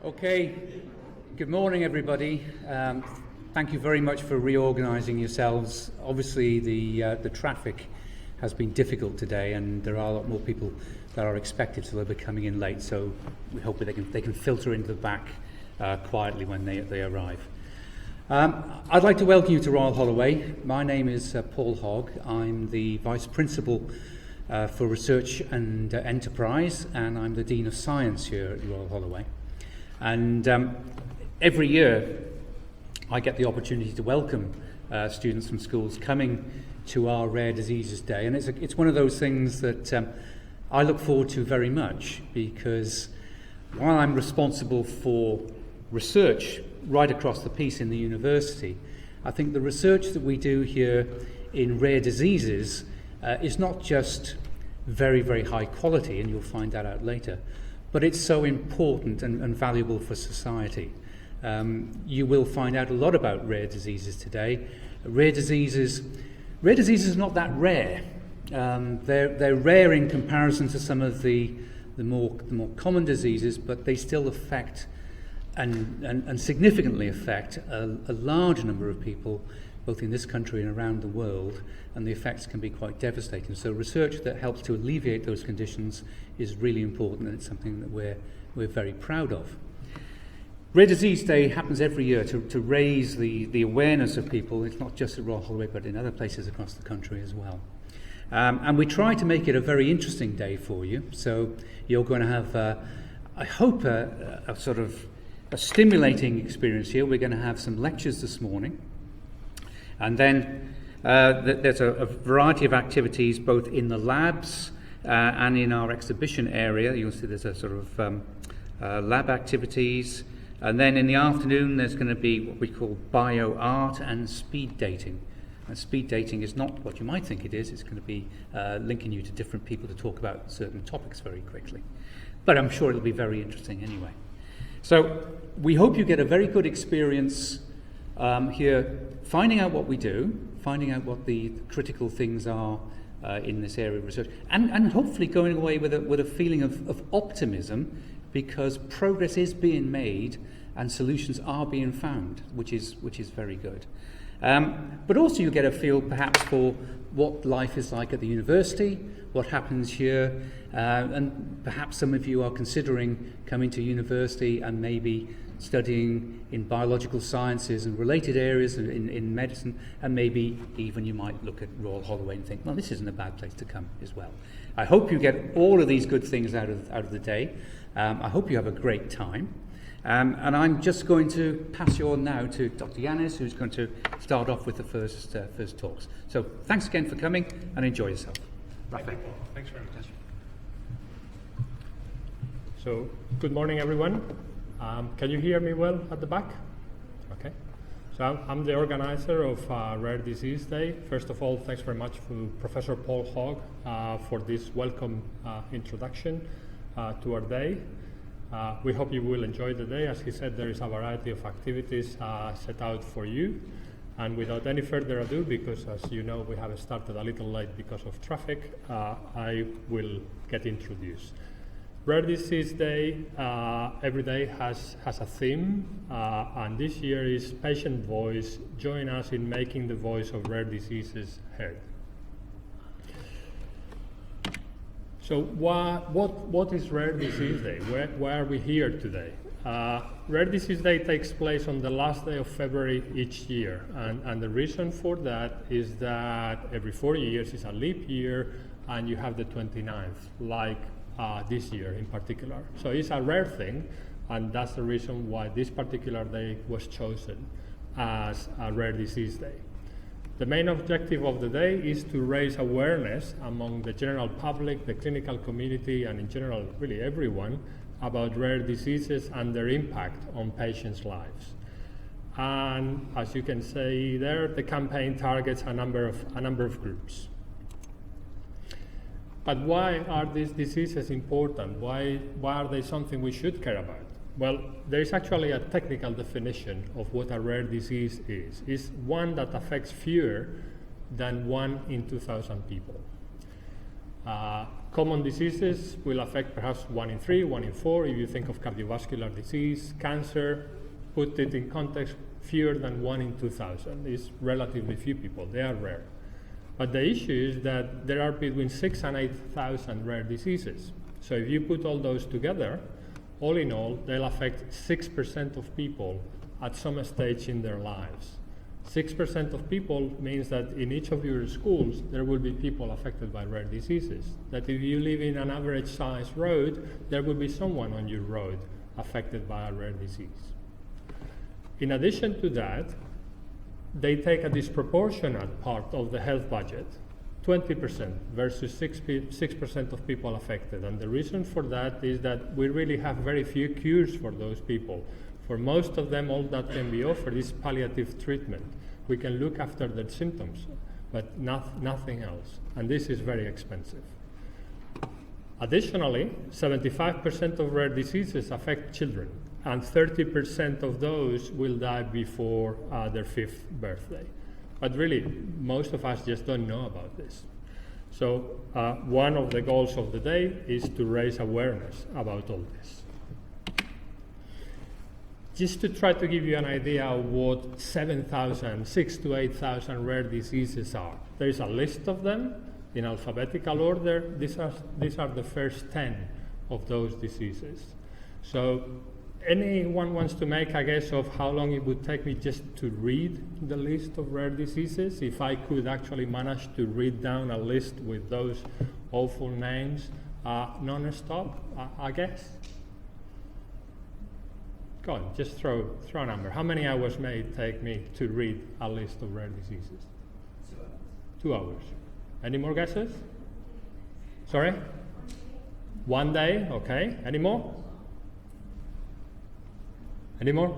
Okay, good morning everybody. Thank you very much for reorganising yourselves. Obviously the traffic has been difficult today and there are a lot more people that are expected, so they'll be coming in late, so we hope that they can filter into the back quietly when they arrive. I'd like to welcome you to Royal Holloway. My name is Paul Hogg. I'm the Vice Principal for Research and Enterprise, and I'm the Dean of Science here at Royal Holloway. And every year I get the opportunity to welcome students from schools coming to our Rare Diseases Day, and it's one of those things that I look forward to very much, because while I'm responsible for research right across the piece in the university, I think the research that we do here in rare diseases is not just very, very high quality, and you'll find that out later, but it's so important and valuable for society. You will find out a lot about rare diseases today. Rare diseases are not that rare. They're rare in comparison to some of the more common diseases, but they still affect and significantly affect a large number of people, both in this country and around the world, and the effects can be quite devastating. So research that helps to alleviate those conditions is really important, and it's something that we're very proud of. Rare Disease Day happens every year to raise the awareness of people. It's not just at Royal Holloway, but in other places across the country as well. And we try to make it a very interesting day for you. So you're going to have, I hope, a sort of a stimulating experience here. We're going to have some lectures this morning. And then there's a variety of activities both in the labs and in our exhibition area. You'll see there's a sort of lab activities. And then in the afternoon there's going to be what we call bio-art and speed dating. And speed dating is not what you might think it is. It's going to be linking you to different people to talk about certain topics very quickly. But I'm sure it'll be very interesting anyway. So we hope you get a very good experience here, finding out what we do, finding out what the critical things are in this area of research, and hopefully going away with a feeling of optimism, because progress is being made and solutions are being found, which is very good. But also you get a feel perhaps for what life is like at the university, what happens here, and perhaps some of you are considering coming to university and maybe studying in biological sciences and related areas in medicine, and maybe even you might look at Royal Holloway and think, well, this isn't a bad place to come as well. I hope you get all of these good things out of the day. I hope you have a great time. And I'm just going to pass you on now to Dr. Yanis, who's going to start off with the first talks. So thanks again for coming and enjoy yourself. Rafael. Thanks very much. So good morning, everyone. Can you hear me well at the back? Okay. So I'm the organizer of Rare Disease Day. First of all, thanks very much to Professor Paul Hogg for this welcome introduction to our day. We hope you will enjoy the day. As he said, there is a variety of activities set out for you. And without any further ado, because as you know, we have started a little late because of traffic, I will get introduced. Rare Disease Day every day has a theme, and this year is Patient Voice. Join us in making the voice of rare diseases heard. So what is Rare Disease Day? Why are we here today? Rare Disease Day takes place on the last day of February each year, and the reason for that is that every 4 years is a leap year, and you have the 29th, like this year in particular. So it's a rare thing, and that's the reason why this particular day was chosen as a Rare Disease Day. The main objective of the day is to raise awareness among the general public, the clinical community, and in general, really everyone, about rare diseases and their impact on patients' lives. And as you can see there, the campaign targets a number of groups. But why are these diseases important? Why are they something we should care about? Well, there is actually a technical definition of what a rare disease is. It's one that affects fewer than 1 in 2,000 people. Common diseases will affect perhaps 1 in 3, 1 in 4. If you think of cardiovascular disease, cancer, put it in context, fewer than 1 in 2,000. It's relatively few people. They are rare. But the issue is that there are between 6,000 and 8,000 rare diseases. So if you put all those together, all in all, they'll affect 6% of people at some stage in their lives. 6% of people means that in each of your schools, there will be people affected by rare diseases. That if you live in an average size road, there will be someone on your road affected by a rare disease. In addition to that, they take a disproportionate part of the health budget, 20% versus 6% of people affected. And the reason for that is that we really have very few cures for those people. For most of them, all that can be offered is palliative treatment. We can look after their symptoms, but nothing else. And this is very expensive. Additionally, 75% of rare diseases affect children, and 30% of those will die before their 5th birthday. But really, most of us just don't know about this. So one of the goals of the day is to raise awareness about all this. Just to try to give you an idea of what 6,000 to 8,000 rare diseases are. There is a list of them in alphabetical order. These are the first 10 of those diseases. So anyone wants to make a guess of how long it would take me just to read the list of rare diseases? If I could actually manage to read down a list with those awful names non-stop, I guess? Go on, just throw a number. How many hours may it take me to read a list of rare diseases? 2 hours. Any more guesses? Sorry? 1 day, okay. Any more? Any more?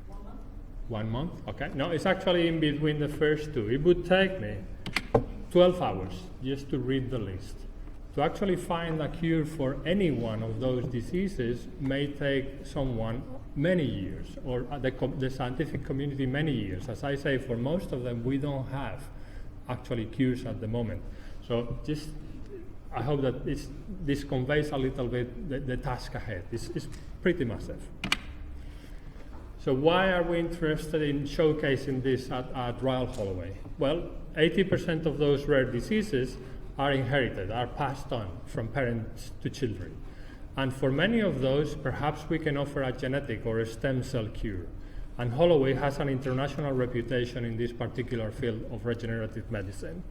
1 month. 1 month, okay. No, it's actually in between the first two. It would take me 12 hours just to read the list. To actually find a cure for any one of those diseases may take someone many years, or the scientific community many years. As I say, for most of them, we don't have actually cures at the moment. So just, I hope that this conveys a little bit the task ahead. It's pretty massive. So why are we interested in showcasing this at Royal Holloway? Well, 80% of those rare diseases are inherited, are passed on from parents to children. And for many of those, perhaps we can offer a genetic or a stem cell cure. And Holloway has an international reputation in this particular field of regenerative medicine.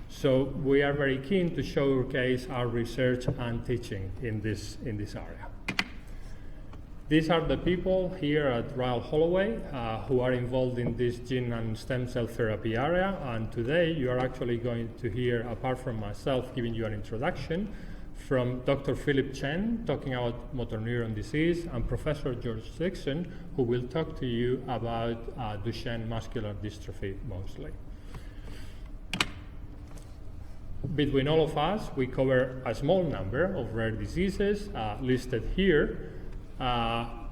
So we are very keen to showcase our research and teaching in this area. These are the people here at Royal Holloway who are involved in this gene and stem cell therapy area. And today you are actually going to hear, apart from myself giving you an introduction, from Dr. Philip Chen talking about motor neuron disease, and Professor George Dixon, who will talk to you about Duchenne muscular dystrophy mostly. Between all of us, we cover a small number of rare diseases listed here,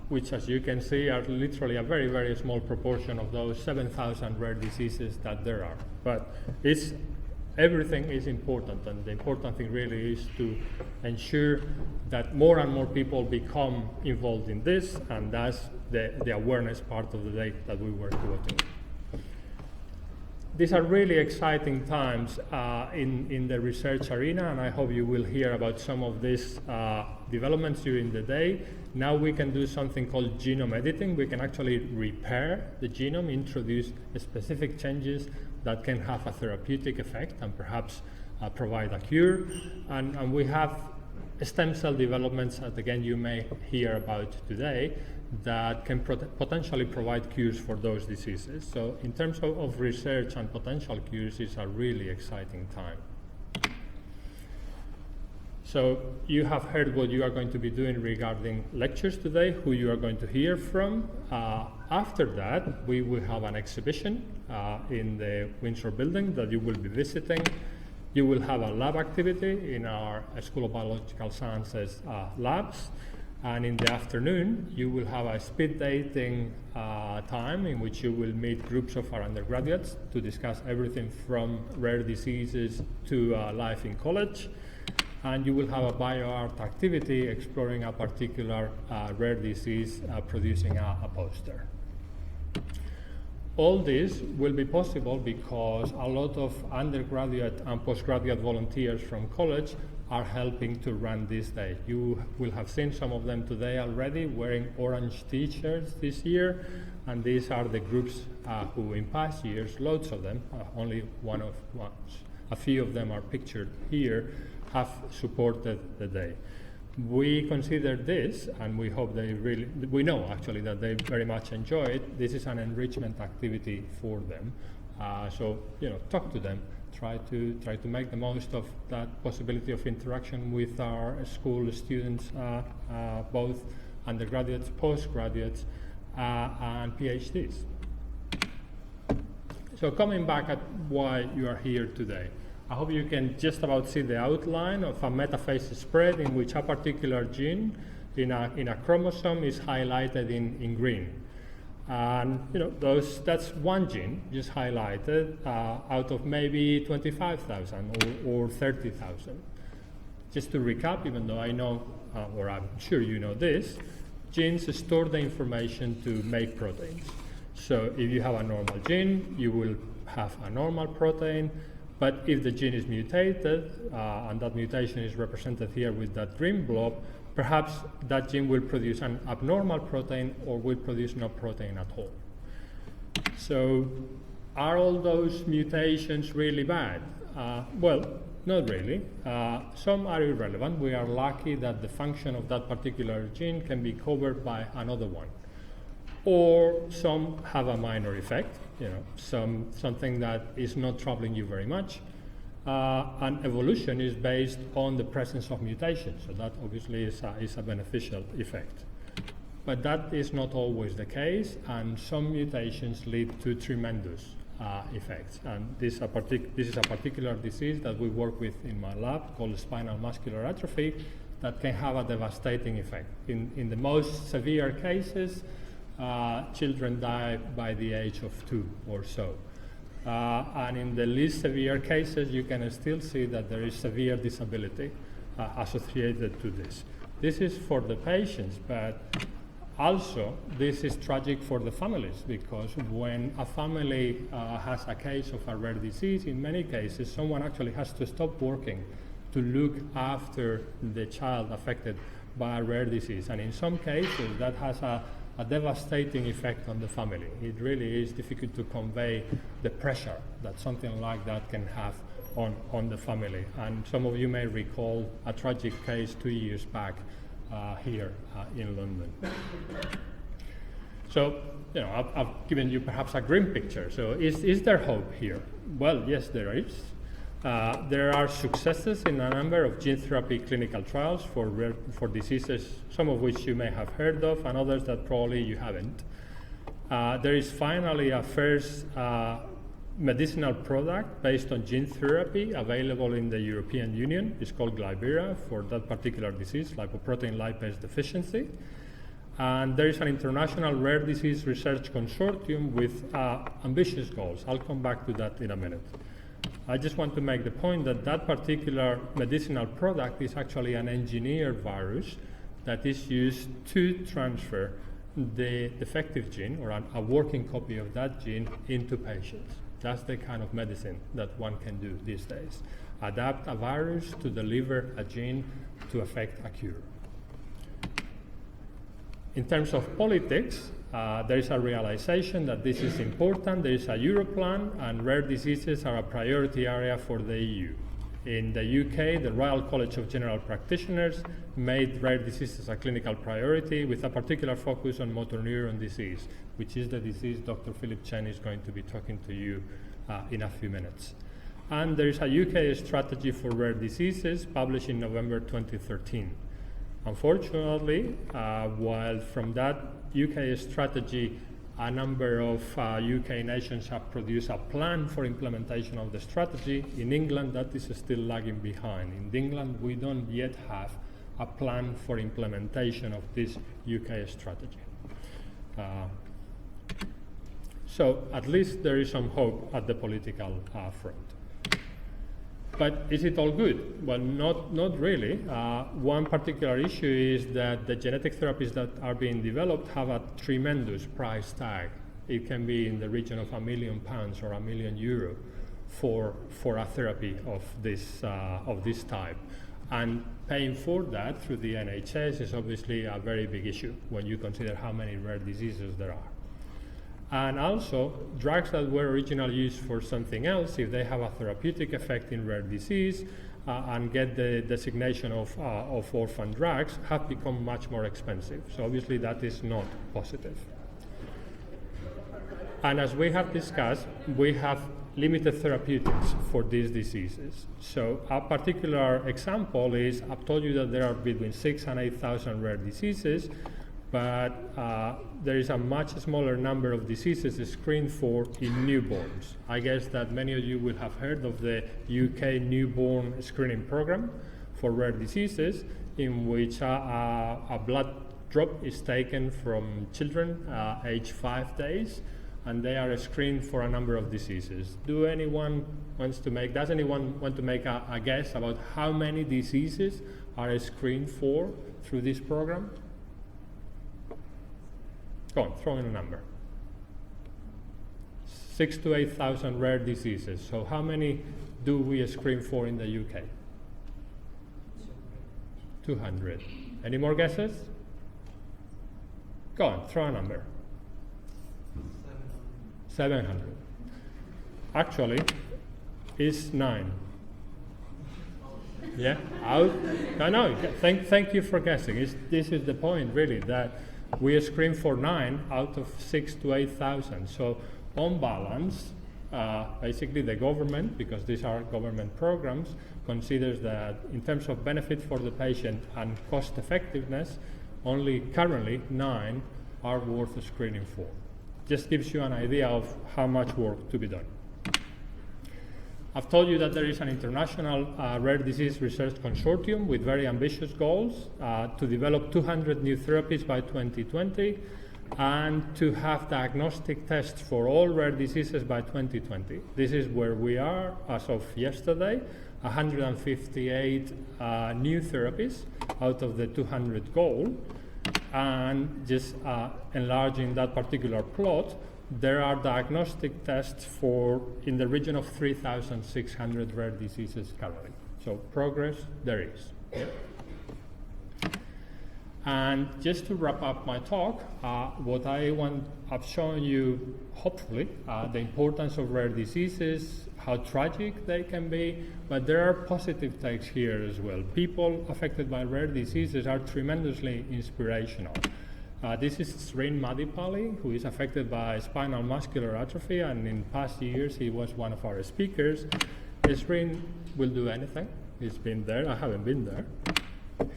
which, as you can see, are literally a very, very small proportion of those 7,000 rare diseases that there are. But everything is important, and the important thing really is to ensure that more and more people become involved in this, and that's the awareness part of the day that we were devoting. These are really exciting times in the research arena, and I hope you will hear about some of these developments during the day. Now we can do something called genome editing. We can actually repair the genome, introduce specific changes that can have a therapeutic effect and perhaps provide a cure. And we have stem cell developments that, again, you may hear about today, that can potentially provide cures for those diseases. So in terms of research and potential cures, it's a really exciting time. So you have heard what you are going to be doing regarding lectures today, who you are going to hear from. After that, we will have an exhibition in the Windsor building that you will be visiting. You will have a lab activity in our School of Biological Sciences labs. And in the afternoon, you will have a speed dating time in which you will meet groups of our undergraduates to discuss everything from rare diseases to life in college. and you will have a bioart activity exploring a particular rare disease, producing a poster. All this will be possible because a lot of undergraduate and postgraduate volunteers from college are helping to run this day. You will have seen some of them today already wearing orange t-shirts this year, and these are the groups who in past years, loads of them, a few of them are pictured here, have supported the day. We consider this, and we hope we know actually that they very much enjoy it. This is an enrichment activity for them. So, talk to them, try to make the most of that possibility of interaction with our school students, both undergraduates, postgraduates, and PhDs. So coming back at why you are here today, I hope you can just about see the outline of a metaphase spread in which a particular gene in a chromosome is highlighted in green. And that's one gene just highlighted out of maybe 25,000 or 30,000. Just to recap, even though I know, or I'm sure you know this, genes store the information to make proteins. So if you have a normal gene, you will have a normal protein. But if the gene is mutated, and that mutation is represented here with that green blob, perhaps that gene will produce an abnormal protein or will produce no protein at all. So are all those mutations really bad? Well, not really. Some are irrelevant. We are lucky that the function of that particular gene can be covered by another one. Or some have a minor effect, something that is not troubling you very much. And evolution is based on the presence of mutations, so that obviously is a beneficial effect. But that is not always the case, and some mutations lead to tremendous effects. And this is a particular disease that we work with in my lab called spinal muscular atrophy that can have a devastating effect. In the most severe cases, children die by the age of 2 or so. And in the least severe cases, you can still see that there is severe disability associated to this. This is for the patients, but also this is tragic for the families, because when a family has a case of a rare disease, in many cases, someone actually has to stop working to look after the child affected by a rare disease. And in some cases, that has a devastating effect on the family. It really is difficult to convey the pressure that something like that can have on the family. And some of you may recall a tragic case 2 years back here in London. So, I've given you perhaps a grim picture. So is there hope here? Well, yes, there is. There are successes in a number of gene therapy clinical trials for diseases, some of which you may have heard of, and others that probably you haven't. There is finally a first medicinal product based on gene therapy available in the European Union. It's called Glybera for that particular disease, lipoprotein lipase deficiency. And there is an international rare disease research consortium with ambitious goals. I'll come back to that in a minute. I just want to make the point that that particular medicinal product is actually an engineered virus that is used to transfer the defective gene or a working copy of that gene into patients. That's the kind of medicine that one can do these days. Adapt a virus to deliver a gene to effect a cure. In terms of politics, there is a realization that this is important. There is a Europlan, and rare diseases are a priority area for the EU. In the UK, the Royal College of General Practitioners made rare diseases a clinical priority with a particular focus on motor neuron disease, which is the disease Dr. Philip Chen is going to be talking to you in a few minutes. And there is a UK strategy for rare diseases published in November 2013. Unfortunately, while from that UK strategy, a number of UK nations have produced a plan for implementation of the strategy. In England, that is still lagging behind. In England, we don't yet have a plan for implementation of this UK strategy. So at least there is some hope at the political front. But is it all good? Well, not really. One particular issue is that the genetic therapies that are being developed have a tremendous price tag. It can be in the region of £1 million or €1 million for a therapy of this type. And paying for that through the NHS is obviously a very big issue when you consider how many rare diseases there are. And also, drugs that were originally used for something else, if they have a therapeutic effect in rare disease and get the designation of orphan drugs, have become much more expensive. So obviously that is not positive. And as we have discussed, we have limited therapeutics for these diseases. So a particular example is, I've told you that there are between 6,000 and 8,000 rare diseases, but there is a much smaller number of diseases screened for in newborns. I guess that many of you will have heard of the UK newborn screening program for rare diseases, in which a blood drop is taken from children aged 5 days, and they are screened for a number of diseases. Does anyone want to make a guess about how many diseases are screened for through this program? Go on, throw in a number. 6,000 to 8,000 rare diseases. So how many do we screen for in the UK? 200. Any more guesses? Go on, throw a number. 700. Actually, it's 9. Yeah, out. No. Thank you for guessing. This is the point, really, that we screen for 9 out of 6,000 to 8,000. So, on balance, basically the government, because these are government programs, considers that in terms of benefit for the patient and cost effectiveness, only currently 9 are worth screening for. Just gives you an idea of how much work to be done. I've told you that there is an international rare disease research consortium with very ambitious goals to develop 200 new therapies by 2020 and to have diagnostic tests for all rare diseases by 2020. This is where we are as of yesterday, 158 new therapies out of the 200 goal. And just enlarging that particular plot, there are diagnostic tests for in the region of 3,600 rare diseases currently. So progress there is. Yeah. And just to wrap up my talk, I've shown you, hopefully, the importance of rare diseases, how tragic they can be, but there are positive takes here as well. People affected by rare diseases are tremendously inspirational. This is Srin Madipali, who is affected by spinal muscular atrophy, and in past years he was one of our speakers. Srin will do anything. He's been there. I haven't been there.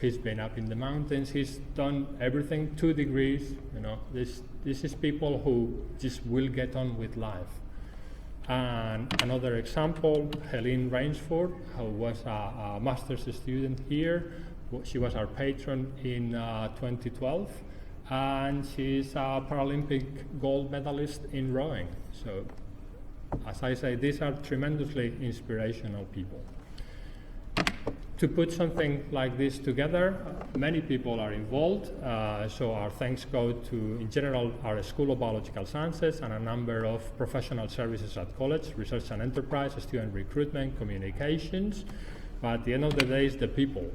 He's been up in the mountains. He's done everything 2 degrees. You know, this is people who just will get on with life. And another example, Helene Rainsford, who was a master's student here. She was our patron in 2012, and she's a Paralympic gold medalist in rowing. So, as I say, these are tremendously inspirational people. To put something like this together, many people are involved, so our thanks go to, in general, our School of Biological Sciences and a number of professional services at college, research and enterprise, student recruitment, communications. But at the end of the day, it's the people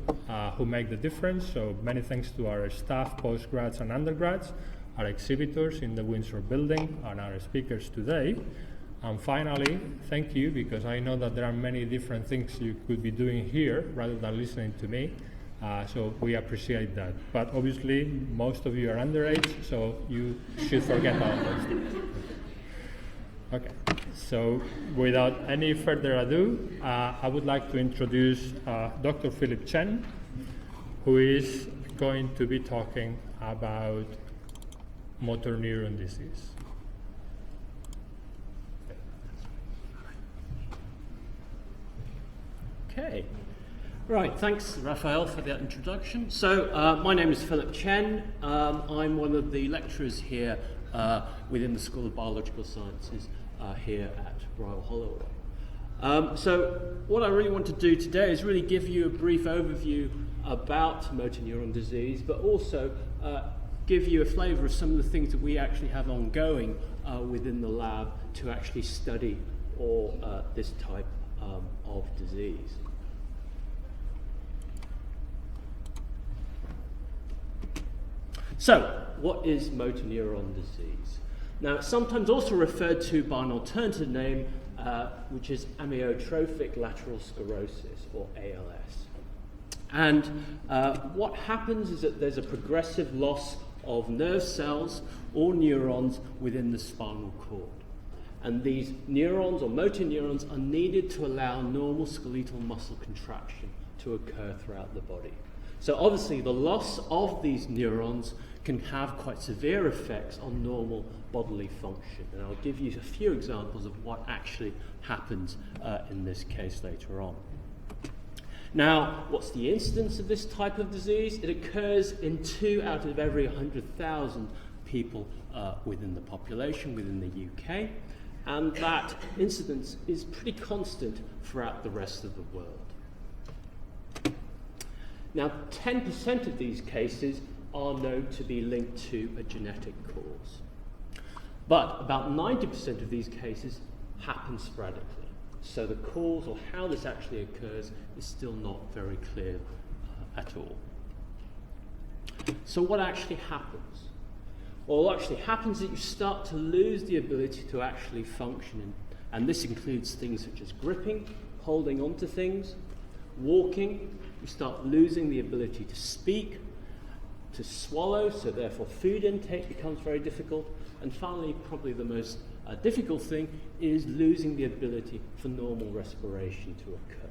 who make the difference, so many thanks to our staff, postgrads and undergrads, our exhibitors in the Windsor building, and our speakers today. And finally, thank you, because I know that there are many different things you could be doing here rather than listening to me. So we appreciate that. But obviously, most of you are underage, so you should forget all those things. Okay, so without any further ado, I would like to introduce Dr. Philip Chen, who is going to be talking about motor neuron disease. Okay, right, thanks Raphael for that introduction. So my name is Philip Chen. I'm one of the lecturers here within the School of Biological Sciences here at Royal Holloway. So what I really want to do today is really give you a brief overview about motor neuron disease, but also give you a flavour of some of the things that we actually have ongoing within the lab to actually study all this type of disease. So, what is motor neuron disease? Now, it's sometimes also referred to by an alternative name, which is amyotrophic lateral sclerosis, or ALS. And what happens is that there's a progressive loss of nerve cells or neurons within the spinal cord. And these neurons or motor neurons are needed to allow normal skeletal muscle contraction to occur throughout the body. So obviously the loss of these neurons can have quite severe effects on normal bodily function. And I'll give you a few examples of what actually happens in this case later on. Now, what's the incidence of this type of disease? It occurs in 2 out of every 100,000 people within the population, within the UK, and that incidence is pretty constant throughout the rest of the world. Now, 10% of these cases are known to be linked to a genetic cause, but about 90% of these cases happen sporadically. So the cause or how this actually occurs is still not very clear at all. So what actually happens? Well, what actually happens is that you start to lose the ability to actually function, and this includes things such as gripping, holding onto things, walking. You start losing the ability to speak, to swallow, so therefore food intake becomes very difficult, and finally, probably the most difficult thing is losing the ability for normal respiration to occur.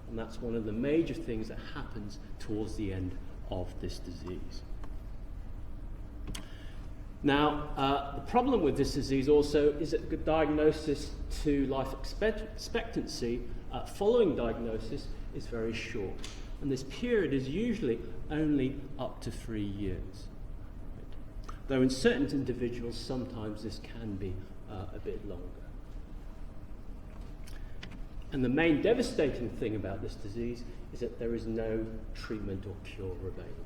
And that's one of the major things that happens towards the end of this disease. Now, the problem with this disease also is that the diagnosis to life expectancy following diagnosis is very short. And this period is usually only up to 3 years. Though in certain individuals, sometimes this can be a bit longer. And the main devastating thing about this disease is that there is no treatment or cure available.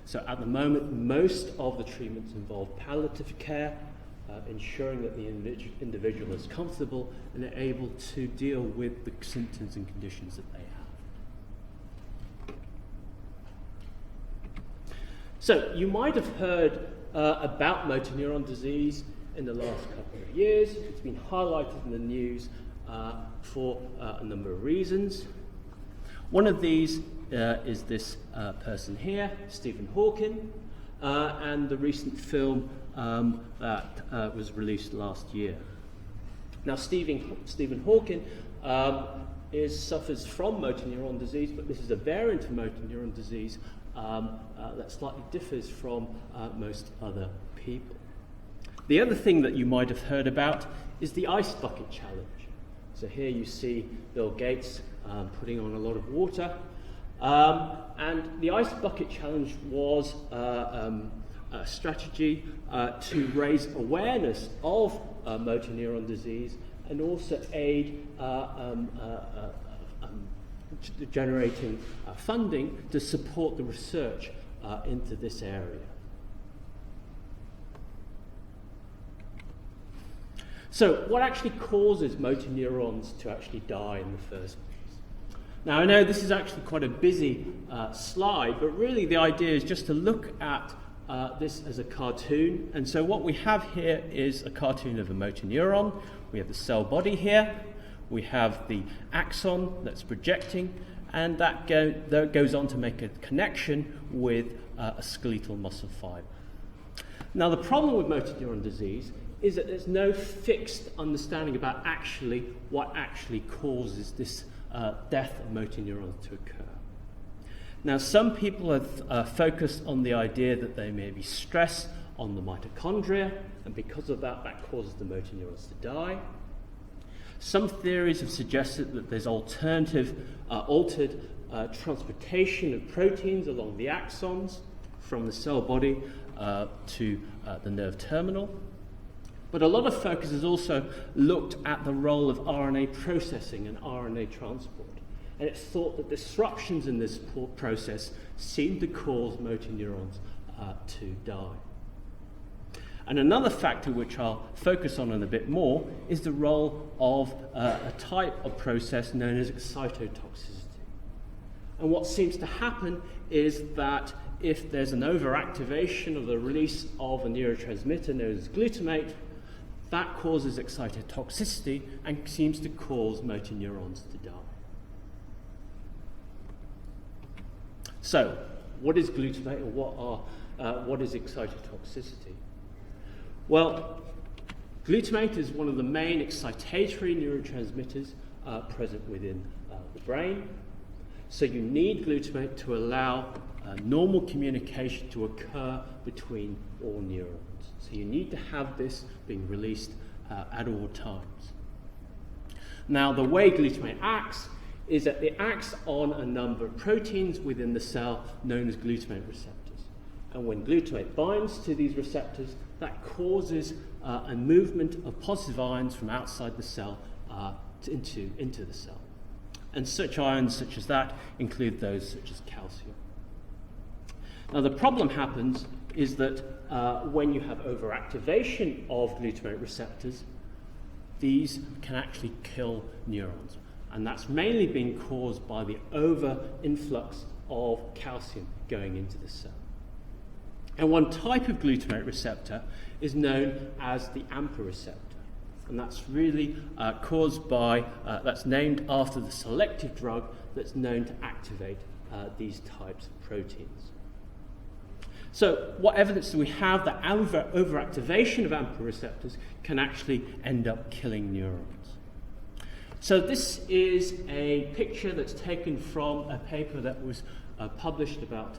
So at the moment, most of the treatments involve palliative care, ensuring that the individual is comfortable and are able to deal with the symptoms and conditions that they have. So you might have heard about motor neuron disease in the last couple of years. It's been highlighted in the news for a number of reasons. One of these is this person here, Stephen Hawking, and the recent film that was released last year. Now, Stephen Hawking suffers from motor neuron disease, but this is a variant of motor neuron disease that slightly differs from most other people. The other thing that you might have heard about is the ice bucket challenge. So here you see Bill Gates putting on a lot of water. And the ice bucket challenge was a strategy to raise awareness of motor neuron disease and also aid generating funding to support the research into this area. So what actually causes motor neurons to actually die in the first place? Now I know this is actually quite a busy slide, but really the idea is just to look at this as a cartoon. And so what we have here is a cartoon of a motor neuron. We have the cell body here. We have the axon that's projecting, and that goes on to make a connection with a skeletal muscle fiber. Now the problem with motor neuron disease is that there's no fixed understanding about what actually causes this death of motor neurons to occur. Now, some people have focused on the idea that there may be stress on the mitochondria, and because of that, that causes the motor neurons to die. Some theories have suggested that there's altered transportation of proteins along the axons from the cell body to the nerve terminal. But a lot of focus has also looked at the role of RNA processing and RNA transport. And it's thought that disruptions in this process seem to cause motor neurons to die. And another factor which I'll focus on a bit more is the role of a type of process known as excitotoxicity. And what seems to happen is that if there's an overactivation of the release of a neurotransmitter known as glutamate, that causes excitotoxicity and seems to cause motor neurons to die. So, what is glutamate, or what is excitotoxicity? Well, glutamate is one of the main excitatory neurotransmitters present within the brain. So you need glutamate to allow normal communication to occur between all neurons. So you need to have this being released at all times. Now, the way glutamate acts is that it acts on a number of proteins within the cell known as glutamate receptors. And when glutamate binds to these receptors, that causes a movement of positive ions from outside the cell into the cell. And such ions such as that include those such as calcium. Now, the problem happens is that when you have overactivation of glutamate receptors, these can actually kill neurons. And that's mainly being caused by the over-influx of calcium going into the cell. And one type of glutamate receptor is known as the AMPA receptor. And that's really caused by, that's named after the selective drug that's known to activate these types of proteins. So what evidence do we have that overactivation of AMPA receptors can actually end up killing neurons? So this is a picture that's taken from a paper that was published about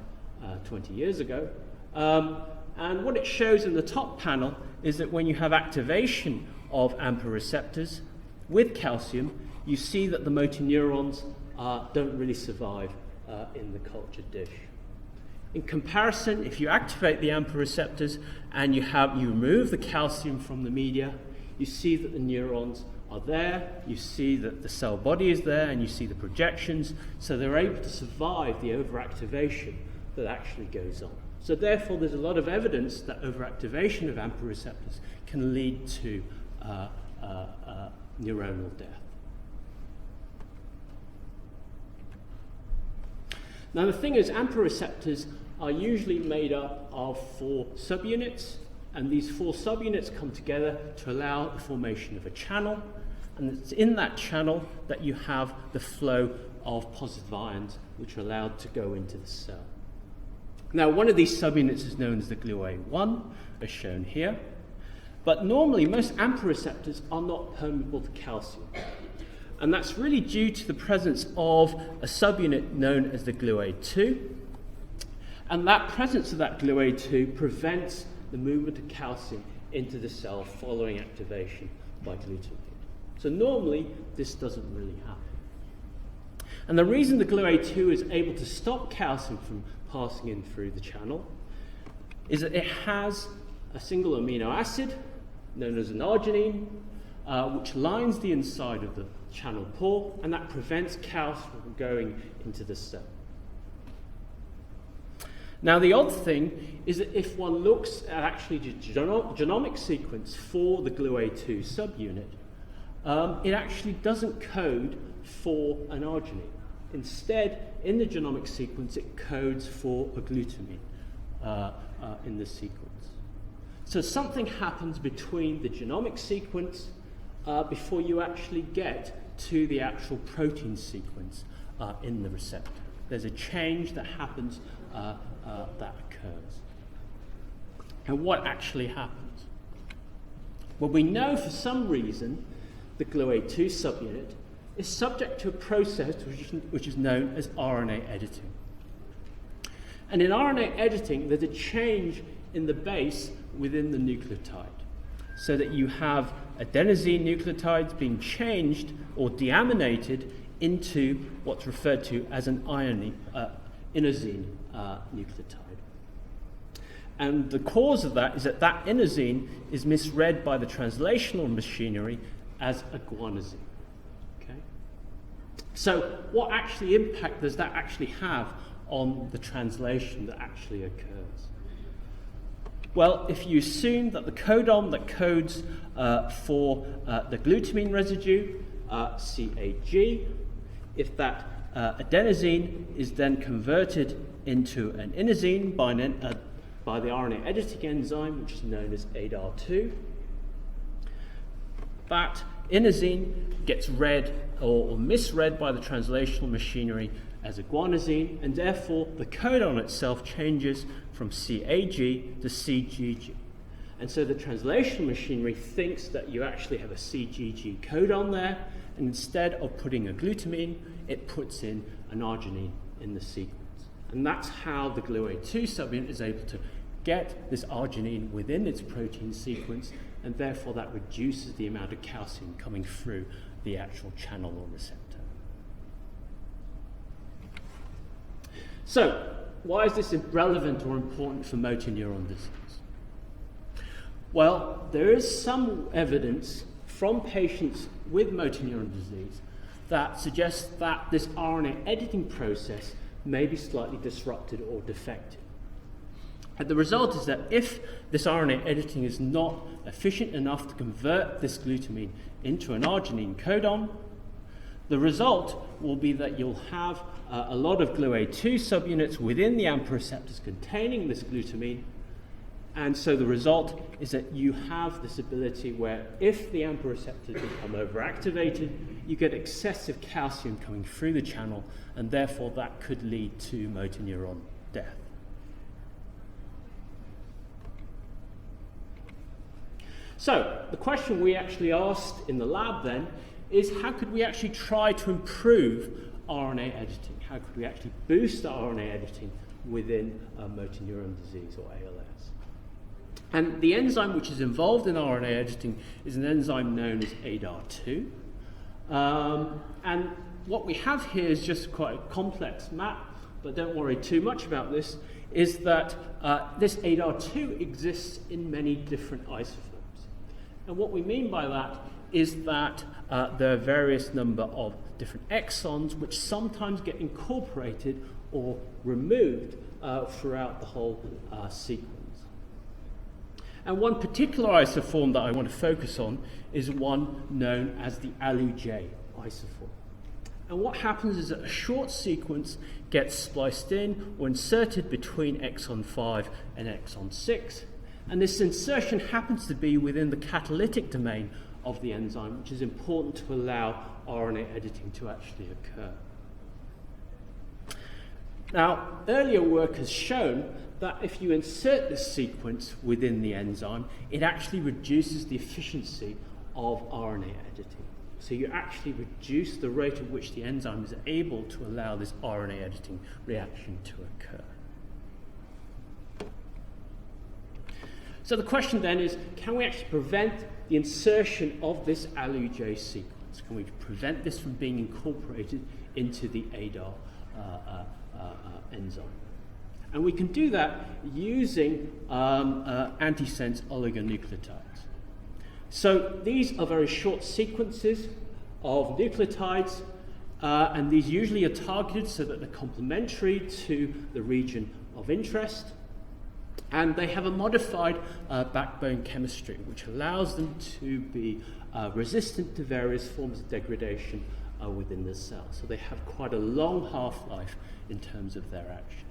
20 years ago. And what it shows in the top panel is that when you have activation of AMPA receptors with calcium, you see that the motor neurons don't really survive in the cultured dish. In comparison, if you activate the AMPA receptors and you remove the calcium from the media, you see that the neurons are there, you see that the cell body is there, and you see the projections, so they're able to survive the overactivation that actually goes on. So therefore, there's a lot of evidence that overactivation of AMPA receptors can lead to neuronal death. Now the thing is, AMPA receptors are usually made up of 4 subunits, and these 4 subunits come together to allow the formation of a channel, and it's in that channel that you have the flow of positive ions which are allowed to go into the cell. Now, one of these subunits is known as the GluA1, as shown here, but normally most AMPA receptors are not permeable to calcium. And that's really due to the presence of a subunit known as the GluA2. And that presence of that GluA2 prevents the movement of calcium into the cell following activation by glutamate. So normally, this doesn't really happen. And the reason the GluA2 is able to stop calcium from passing in through the channel is that it has a single amino acid known as an arginine, which lines the inside of the channel pore, and that prevents calcium from going into the cell. Now, the odd thing is that if one looks at actually the genomic sequence for the GluA2 subunit, it actually doesn't code for an arginine. Instead, in the genomic sequence, it codes for a glutamine in the sequence. So something happens between the genomic sequence before you actually get to the actual protein sequence in the receptor. There's a change that happens that occurs. And what actually happens? Well, we know for some reason the GluA2 subunit is subject to a process which is known as RNA editing. And in RNA editing, there's a change in the base within the nucleotide, so that you have adenosine nucleotides being changed or deaminated into what's referred to as an inosine nucleotide. And the cause of that is that that inosine is misread by the translational machinery as a guanosine. Okay? So what actually impact does that actually have on the translation that actually occurs? Well, if you assume that the codon that codes for the glutamine residue, CAG, if that adenosine is then converted into an inosine by the RNA editing enzyme, which is known as ADAR2, that inosine gets read or misread by the translational machinery as a guanosine, and therefore the codon itself changes from CAG to CGG. And so the translational machinery thinks that you actually have a CGG codon there, and instead of putting a glutamine, it puts in an arginine in the sequence. And that's how the GluA2 subunit is able to get this arginine within its protein sequence, and therefore that reduces the amount of calcium coming through the actual channel or receptor. So, why is this relevant or important for motor neuron disease? Well, there is some evidence from patients with motor neuron disease that suggests that this RNA editing process may be slightly disrupted or defective. And the result is that if this RNA editing is not efficient enough to convert this glutamine into an arginine codon, the result will be that you'll have a lot of GluA2 subunits within the AMPA receptors containing this glutamine, and so the result is that you have this ability where if the AMPA receptors become overactivated, you get excessive calcium coming through the channel, and therefore that could lead to motor neuron death. So, the question we actually asked in the lab then is how could we actually try to improve RNA editing? How could we actually boost the RNA editing within motor neuron disease or ALS? And the enzyme which is involved in RNA editing is an enzyme known as ADAR2. And what we have here is just quite a complex map, but don't worry too much about this, is that this ADAR2 exists in many different isoforms. And what we mean by that is that there are various number of different exons which sometimes get incorporated or removed throughout the whole sequence. And one particular isoform that I want to focus on is one known as the ALU-J isoform. And what happens is that a short sequence gets spliced in or inserted between exon 5 and exon 6, and this insertion happens to be within the catalytic domain of the enzyme, which is important to allow RNA editing to actually occur. Now, earlier work has shown that if you insert this sequence within the enzyme, it actually reduces the efficiency of RNA editing. So you actually reduce the rate at which the enzyme is able to allow this RNA editing reaction to occur. So the question then is, can we actually prevent the insertion of this ALU-J sequence? Can we prevent this from being incorporated into the ADAR enzyme? And we can do that using antisense oligonucleotides. So these are very short sequences of nucleotides, and these usually are targeted so that they're complementary to the region of interest. And they have a modified backbone chemistry, which allows them to be resistant to various forms of degradation within the cell. So they have quite a long half-life in terms of their action.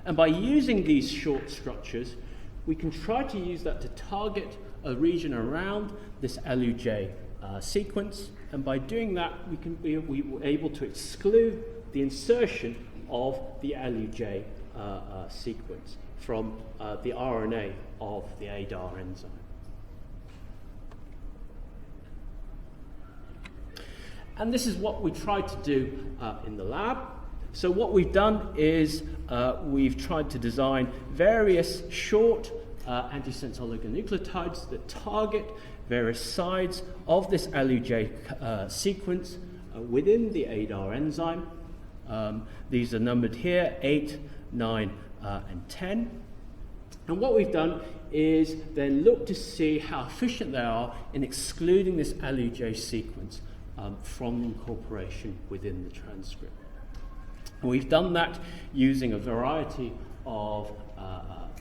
And by using these short structures, we can try to use that to target a region around this ALU-J sequence. And by doing that, we were able to exclude the insertion of the ALU-J sequence from the RNA of the ADAR enzyme. And this is what we tried to do in the lab. So what we've done is we've tried to design various short antisense oligonucleotides that target various sides of this ALU-J sequence within the ADAR enzyme. These are numbered here, 8, 9, and 10. And what we've done is then look to see how efficient they are in excluding this LUJ sequence from incorporation within the transcript. And we've done that using a variety of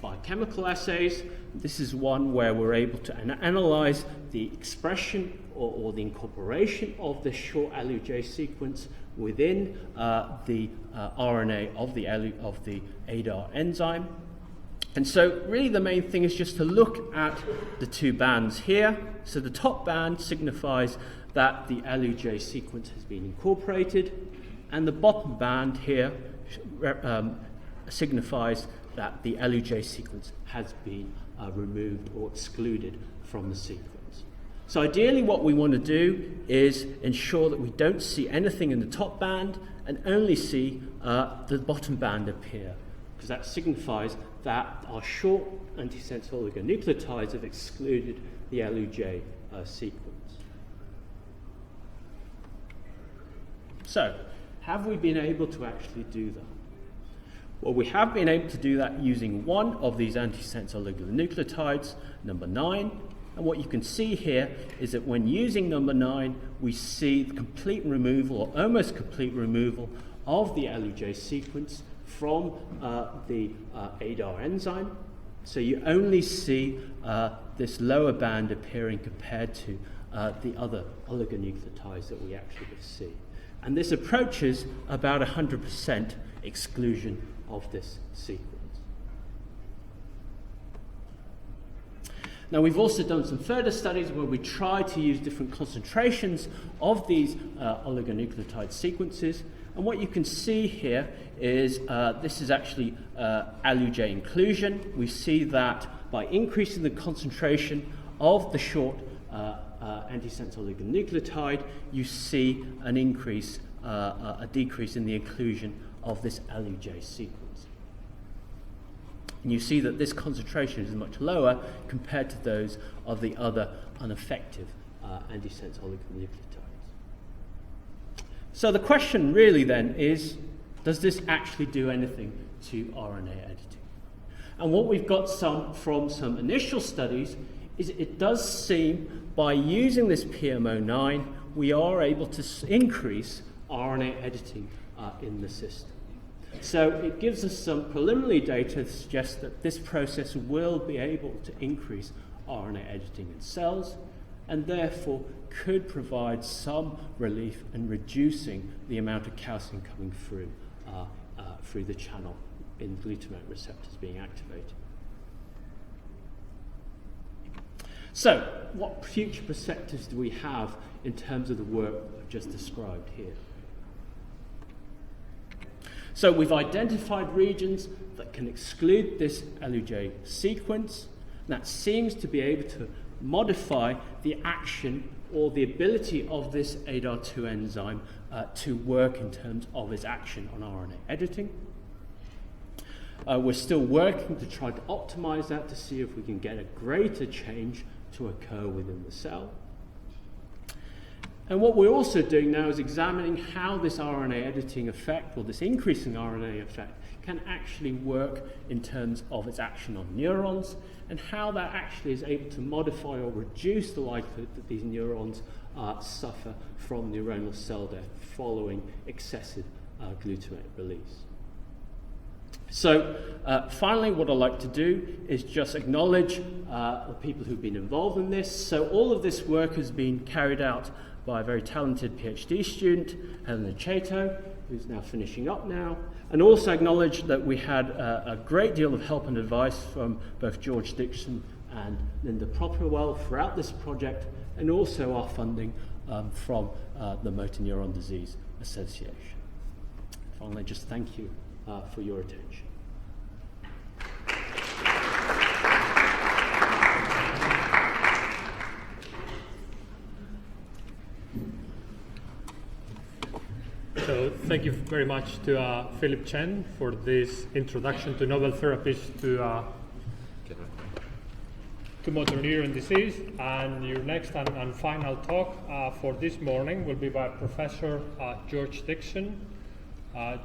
biochemical assays. This is one where we're able to analyze the expression or the incorporation of the short LUJ sequence within the RNA of the ADAR enzyme. And so really the main thing is just to look at the two bands here. So the top band signifies that the LUJ sequence has been incorporated, and the bottom band here signifies that the LUJ sequence has been removed or excluded from the sequence. So ideally what we want to do is ensure that we don't see anything in the top band and only see the bottom band appear, because that signifies that our short antisense oligonucleotides have excluded the LUJ sequence. So, have we been able to actually do that? Well, we have been able to do that using one of these antisense oligonucleotides, number 9. And what you can see here is that when using number 9, we see the complete removal, or almost complete removal, of the LUJ sequence from the ADAR enzyme. So you only see this lower band appearing compared to the other oligonucleotides that we actually see. And this approaches about 100% exclusion of this sequence. Now we've also done some further studies where we try to use different concentrations of these oligonucleotide sequences. And what you can see here is this is actually LUJ inclusion. We see that by increasing the concentration of the short antisense oligonucleotide, you see an increase, a decrease in the inclusion of this LUJ sequence. And you see that this concentration is much lower compared to those of the other ineffective antisense oligonucleotides. So the question really then is, does this actually do anything to RNA editing? And what we've got from some initial studies is it does seem by using this PMO9, we are able to increase RNA editing in the system. So it gives us some preliminary data to suggest that this process will be able to increase RNA editing in cells, and therefore could provide some relief in reducing the amount of calcium coming through the channel in glutamate receptors being activated. So, what future perspectives do we have in terms of the work I've just described here? So we've identified regions that can exclude this LUJ sequence. That seems to be able to modify the action or the ability of this ADAR2 enzyme to work in terms of its action on RNA editing. We're still working to try to optimize that to see if we can get a greater change to occur within the cell. And what we're also doing now is examining how this RNA editing effect, or this increasing RNA effect, can actually work in terms of its action on neurons, and how that actually is able to modify or reduce the likelihood that these neurons suffer from neuronal cell death following excessive glutamate release. So finally, what I'd like to do is just acknowledge the people who've been involved in this. So all of this work has been carried out by a very talented PhD student, Helena Chato, who's now finishing up now, and also acknowledge that we had a great deal of help and advice from both George Dixon and Linda Properwell throughout this project, and also our funding from the Motor Neuron Disease Association. Finally, just thank you for your attention. So thank you very much to Philip Chen for this introduction to novel therapies to motor neuron disease. And your next and final talk for this morning will be by Professor George Dixon,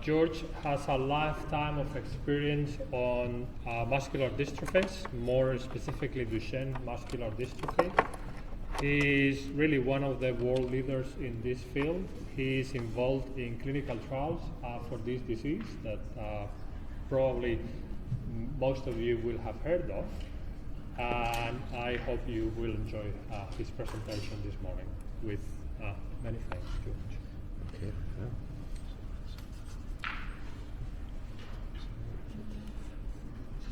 George has a lifetime of experience on muscular dystrophies, more specifically Duchenne muscular dystrophy. He is really one of the world leaders in this field. He is involved in clinical trials for this disease that probably most of you will have heard of. And I hope you will enjoy his presentation this morning with many thanks, George. Okay. Yeah.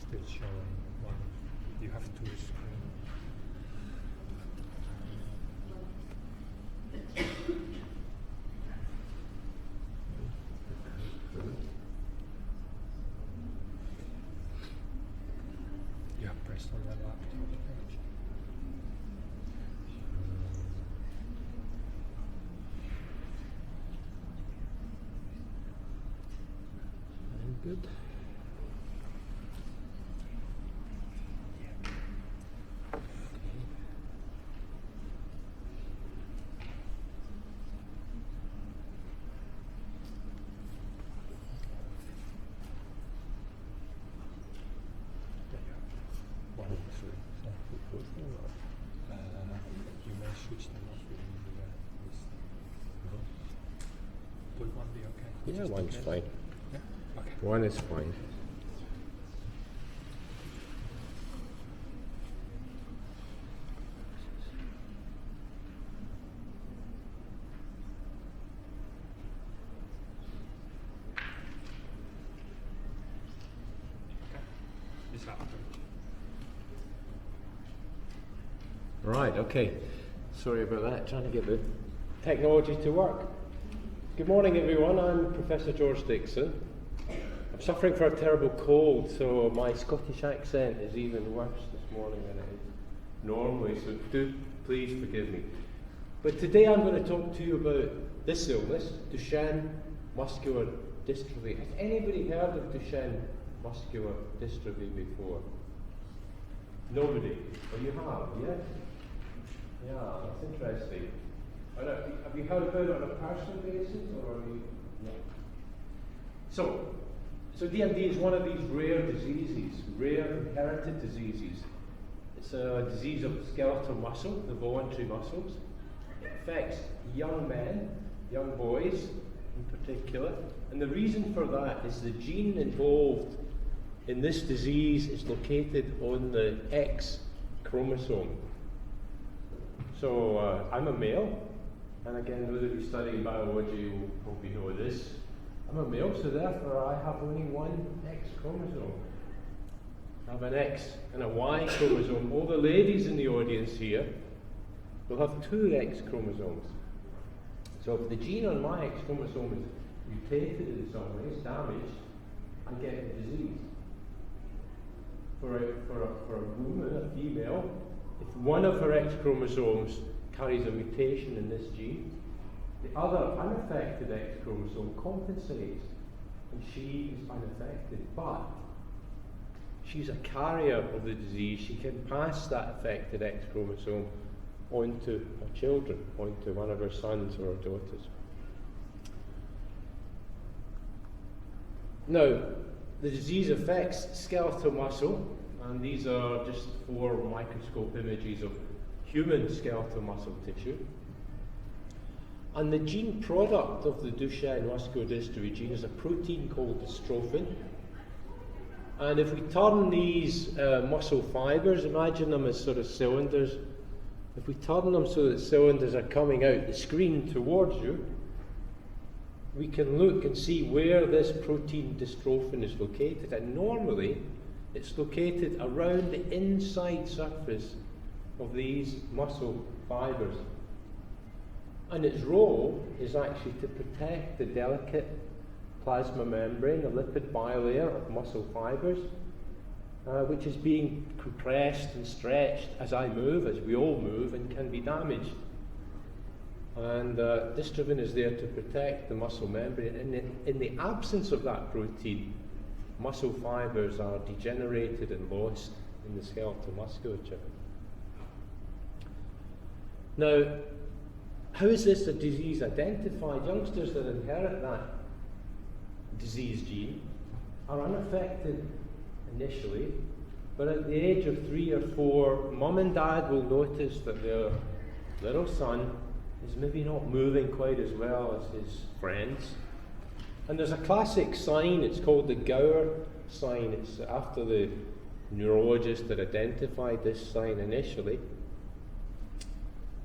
Still showing one. You have to screen. You have pressed on that laptop page. Good. One of the three. You may switch them off within the list. Will one be okay? Yeah, Just one's okay? fine. Yeah? Okay. One is fine. This after. Right, okay. Sorry about that, trying to get the technology to work. Good morning, everyone. I'm Professor George Dixon. I'm suffering from a terrible cold, so my Scottish accent is even worse this morning than it is normally, so do please forgive me. But today I'm going to talk to you about this illness, Duchenne muscular dystrophy. Has anybody heard of Duchenne muscular dystrophy before? Nobody? Oh, you have, yes? Yeah, that's interesting. And have you heard about it on a personal basis, or are you? No. So DMD is one of these rare diseases, rare inherited diseases. It's a disease of skeletal muscle, the voluntary muscles. It affects young men, young boys in particular. And the reason for that is the gene involved in this disease is located on the X chromosome. So I'm a male, and again, those of you studying biology will probably know this. I'm a male, so therefore I have only one X chromosome. I have an X and a Y chromosome. All the ladies in the audience here will have two X chromosomes. So if the gene on my X chromosome is mutated in some ways, damaged, I get a disease. For a woman, a female, if one of her X chromosomes carries a mutation in this gene, the other unaffected X chromosome compensates, and she is unaffected. But she's a carrier of the disease. She can pass that affected X chromosome onto her children, onto one of her sons or her daughters. Now, the disease affects skeletal muscle, and these are just 4 microscope images of human skeletal muscle tissue. And the gene product of the Duchenne muscular dystrophy gene is a protein called dystrophin. And if we turn these muscle fibers, imagine them as sort of cylinders, if we turn them so that cylinders are coming out the screen towards you, we can look and see where this protein dystrophin is located. And normally, it's located around the inside surface of these muscle fibers. And its role is actually to protect the delicate plasma membrane, the lipid bilayer of muscle fibers, which is being compressed and stretched as I move, as we all move, and can be damaged. And dystrophin is there to protect the muscle membrane. And in the absence of that protein, muscle fibers are degenerated and lost in the skeletal musculature. Now, how is this a disease identified? Youngsters that inherit that disease gene are unaffected initially, but at the age of 3 or 4, mum and dad will notice that their little son is maybe not moving quite as well as his friends. And there's a classic sign, it's called the Gower sign. It's after the neurologist that identified this sign initially.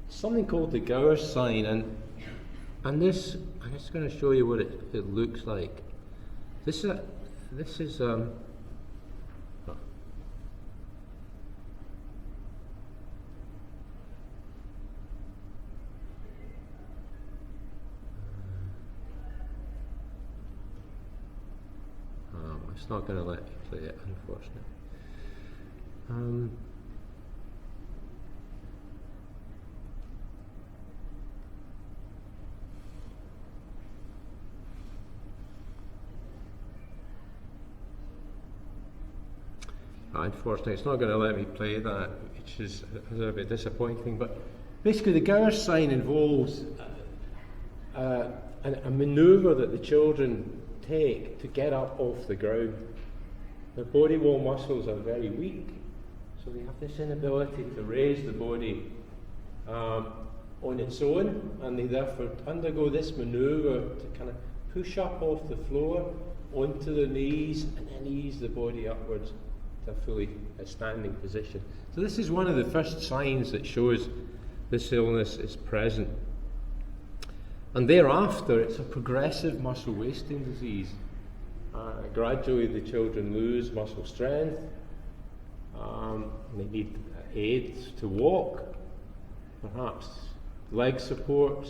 Something called the Gower sign, and this, I'm just going to show you what it looks like. This is it's not going to let me play it, unfortunately. Unfortunately, it's not going to let me play that, which is a little bit disappointing. But basically, the Gower sign involves a manoeuvre that the children take to get up off the ground. Their body wall muscles are very weak, so they have this inability to raise the body on its own, and they therefore undergo this manoeuvre to kind of push up off the floor onto their knees and then ease the body upwards to a fully standing position. So this is one of the first signs that shows this illness is present. And thereafter, it's a progressive muscle wasting disease. Gradually, the children lose muscle strength. They need aids to walk, perhaps leg support.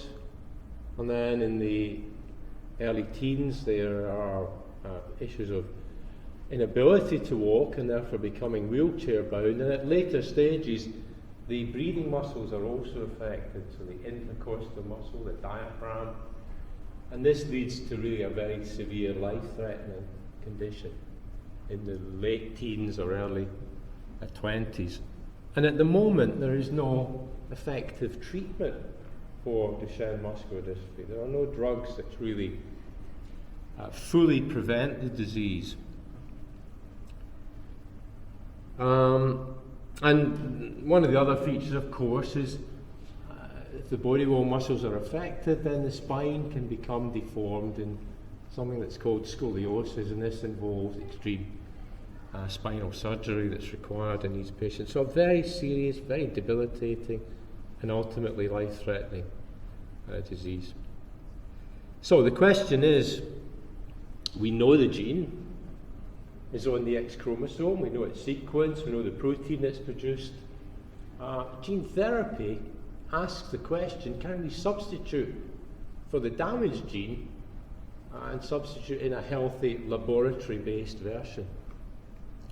And then in the early teens, there are issues of inability to walk and therefore becoming wheelchair bound. And at later stages, the breathing muscles are also affected, so the intercostal muscle, the diaphragm, and this leads to really a very severe life-threatening condition in the late teens or early 20s. And at the moment, there is no effective treatment for Duchenne muscular dystrophy. There are no drugs that really fully prevent the disease. And one of the other features, of course, is if the body wall muscles are affected, then the spine can become deformed in something that's called scoliosis, and this involves extreme spinal surgery that's required in these patients. So a very serious, very debilitating, and ultimately life-threatening disease. So the question is, we know the gene is on the X chromosome, we know its sequence, we know the protein that's produced. Gene therapy asks the question, can we substitute for the damaged gene and substitute in a healthy laboratory-based version?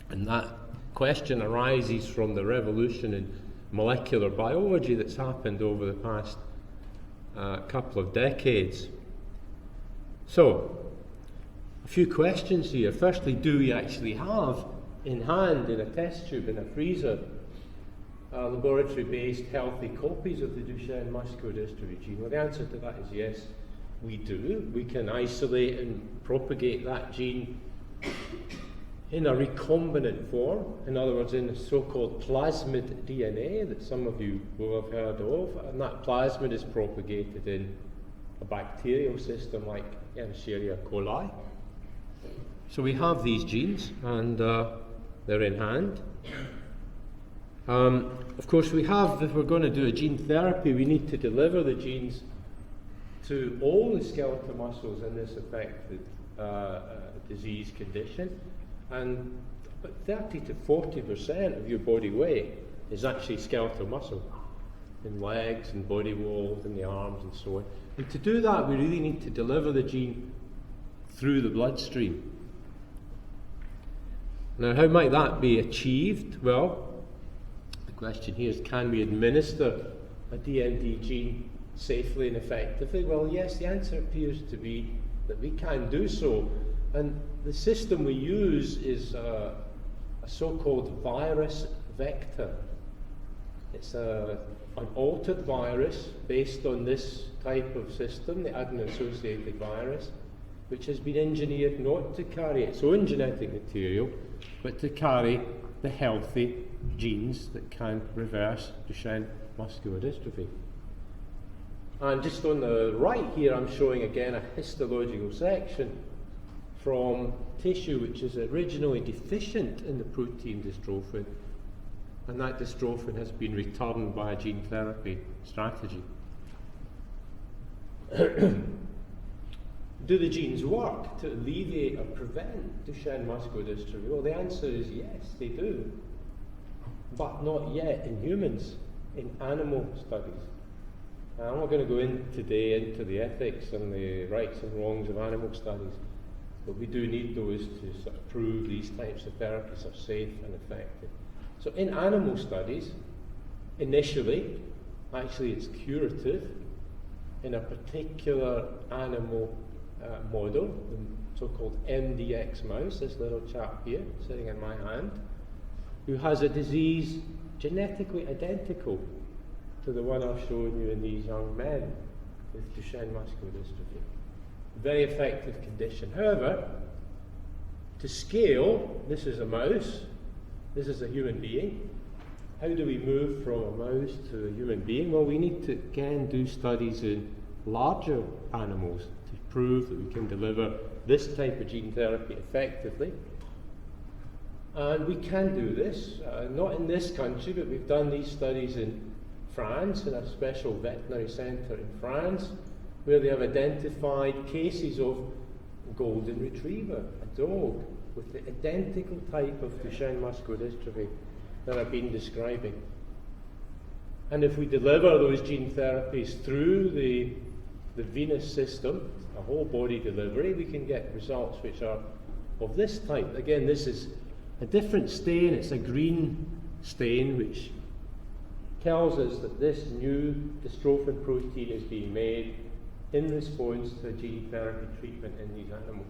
And that question arises from the revolution in molecular biology that's happened over the past couple of decades. So, a few questions here. Firstly, do we actually have in hand, in a test tube, in a freezer, laboratory-based healthy copies of the Duchenne muscular dystrophy gene? Well, the answer to that is yes, we do. We can isolate and propagate that gene in a recombinant form, in other words, in the so-called plasmid DNA that some of you will have heard of, and that plasmid is propagated in a bacterial system like Escherichia coli. So we have these genes, and they're in hand. Of course, we have, if we're going to do a gene therapy, we need to deliver the genes to all the skeletal muscles in this affected disease condition. And about 30 to 40% of your body weight is actually skeletal muscle, in legs and body walls and the arms and so on. And to do that, we really need to deliver the gene through the bloodstream. Now, how might that be achieved? Well, the question here is, can we administer a DMD gene safely and effectively? Well, yes, the answer appears to be that we can do so. And the system we use is a so-called virus vector. It's an altered virus based on this type of system, the adeno-associated virus. which has been engineered not to carry its own genetic material, but to carry the healthy genes that can reverse Duchenne muscular dystrophy. And just on the right here, I'm showing again a histological section from tissue which is originally deficient in the protein dystrophin, and that dystrophin has been returned by a gene therapy strategy. Do the genes work to alleviate or prevent Duchenne muscular dystrophy? Well, the answer is yes, they do, but not yet in humans, in animal studies. Now, I'm not going to go in today into the ethics and the rights and wrongs of animal studies, but we do need those to sort of prove these types of therapies are safe and effective. So in animal studies, initially, actually it's curative in a particular animal model, the so-called MDX mouse, this little chap here, sitting in my hand, who has a disease genetically identical to the one I've shown you in these young men with Duchenne muscular dystrophy. Very effective condition. However, to scale, this is a mouse, this is a human being. How do we move from a mouse to a human being? Well, we need to again do studies in larger animals to prove that we can deliver this type of gene therapy effectively. And we can do this, not in this country, but we've done these studies in France, in a special veterinary centre in France, where they have identified cases of golden retriever, a dog with the identical type of Duchenne muscular dystrophy that I've been describing. And if we deliver those gene therapies through the venous system, a whole body delivery, we can get results which are of this type. Again, this is a different stain, it's a green stain which tells us that this new dystrophin protein is being made in response to a gene therapy treatment in these animals.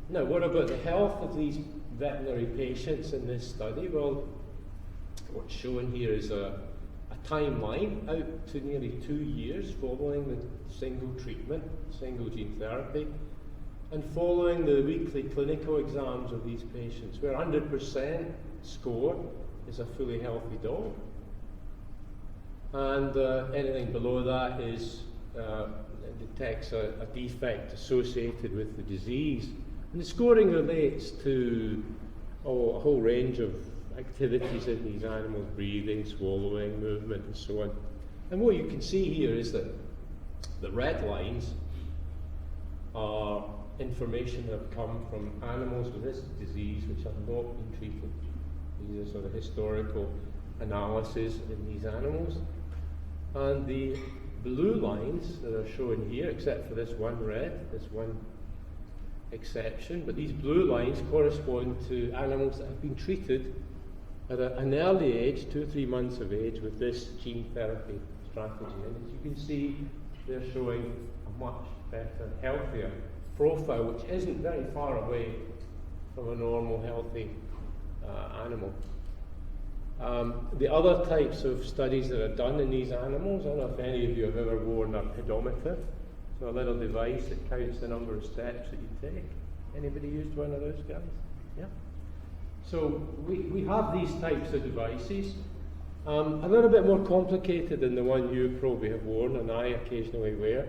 Now, what about the health of these veterinary patients in this study? Well, what's shown here is a timeline out to nearly 2 years following the single treatment, single gene therapy, and following the weekly clinical exams of these patients, where 100% score is a fully healthy dog, and anything below that is detects a defect associated with the disease. And the scoring relates to a whole range of activities in these animals: breathing, swallowing, movement, and so on. And what you can see here is that the red lines are information that have come from animals with this disease which have not been treated. These are sort of historical analysis in these animals. And the blue lines that are shown here, except for this one red, this one exception, but these blue lines correspond to animals that have been treated at an early age, 2 or 3 months of age, with this gene therapy strategy. And as you can see, they're showing a much better, healthier profile, which isn't very far away from a normal, healthy animal. The other types of studies that are done in these animals, I don't know if any of you have ever worn a pedometer, so a little device that counts the number of steps that you take. Anybody used one of those guys? Yeah. So we have these types of devices, a little bit more complicated than the one you probably have worn and I occasionally wear,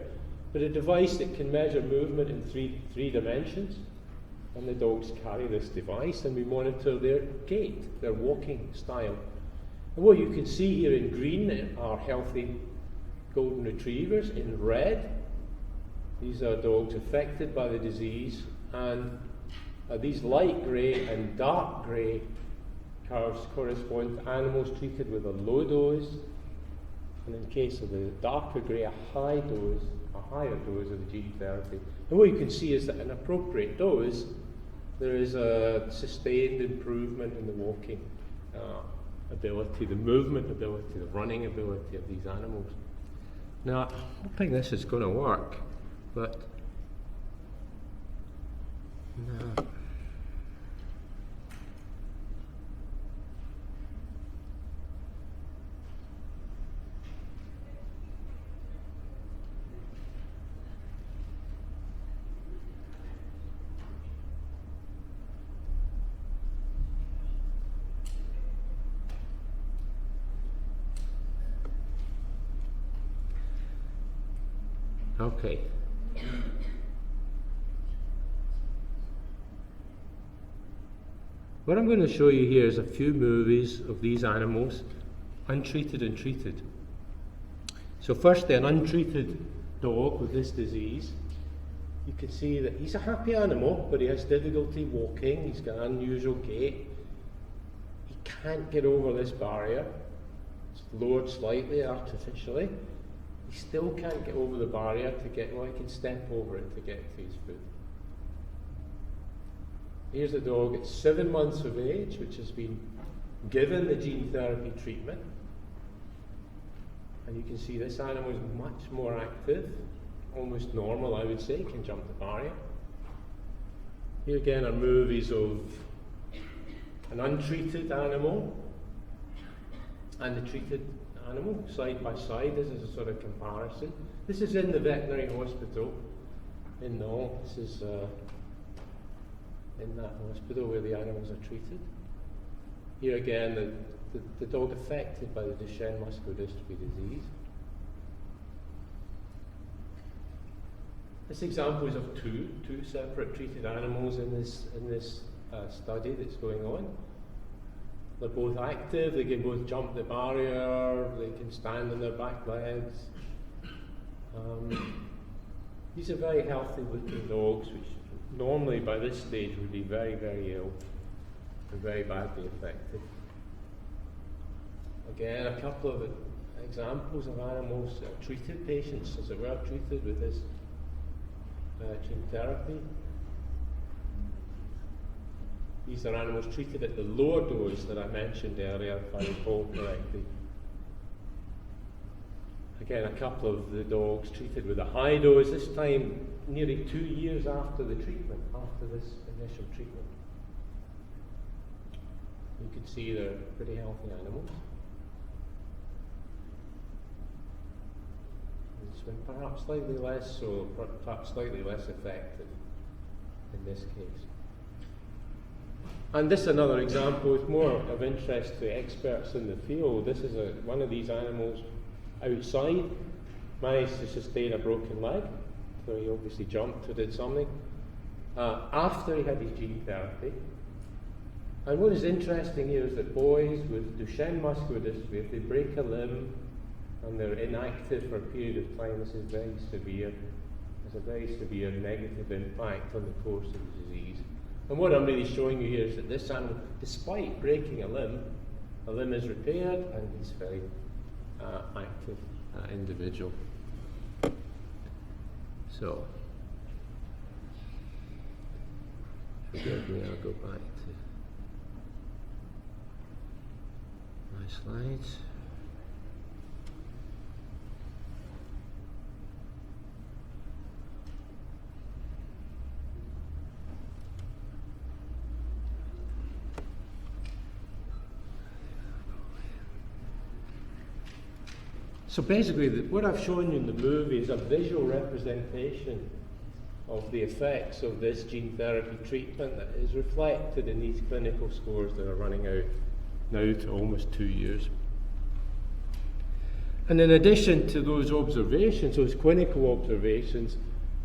but a device that can measure movement in three dimensions. And the dogs carry this device, and we monitor their gait, their walking style. And what you can see here in green are healthy golden retrievers. In red, these are dogs affected by the disease, and these light grey and dark grey curves correspond to animals treated with a low dose, and in case of the darker grey, a higher dose of the gene therapy. And what you can see is that an appropriate dose, there is a sustained improvement in the walking ability, the movement ability, the running ability of these animals. Now, I'm hoping this is going to work, but no. Okay. What I'm going to show you here is a few movies of these animals, untreated and treated. So firstly, an untreated dog with this disease. You can see that he's a happy animal, but he has difficulty walking. He's got an unusual gait. He can't get over this barrier. It's lowered slightly artificially. He still can't get over the barrier to get, well, he can step over it to get to his food. Here's a dog at 7 months of age, which has been given the gene therapy treatment. And you can see this animal is much more active, almost normal, I would say, can jump the barrier. Here again are movies of an untreated animal and the treated animal, side by side. This is a sort of comparison. This is in the veterinary hospital in Knoll. This is in that hospital where the animals are treated. Here again, the dog affected by the Duchenne muscular dystrophy disease. This example is of two separate treated animals in this study that's going on. They're both active, they can both jump the barrier, they can stand on their back legs. These are very healthy looking dogs, which normally by this stage would be very, very ill and very badly affected. Again, a couple of examples of animals that are treated, patients as it were, treated with this gene therapy. These are animals treated at the lower dose that I mentioned earlier, if I recall correctly. Again, a couple of the dogs treated with a high dose, this time nearly 2 years after the treatment, after this initial treatment. You can see they're pretty healthy animals. This one perhaps slightly less so, perhaps slightly less effective in this case. And this is another example, it's more of interest to experts in the field. This is one of these animals outside, managed to sustain a broken leg, so he obviously jumped or did something, after he had his gene therapy. And what is interesting here is that boys with Duchenne muscular dystrophy, if they break a limb and they're inactive for a period of time, this is very severe. There's a very severe negative impact on the course of the disease. And what I'm really showing you here is that this animal, despite breaking a limb is repaired and he's a very active individual. So, forgive me, I'll go back to my slides. So basically, what I've shown you in the movie is a visual representation of the effects of this gene therapy treatment that is reflected in these clinical scores that are running out now to almost 2 years. And in addition to those observations, those clinical observations,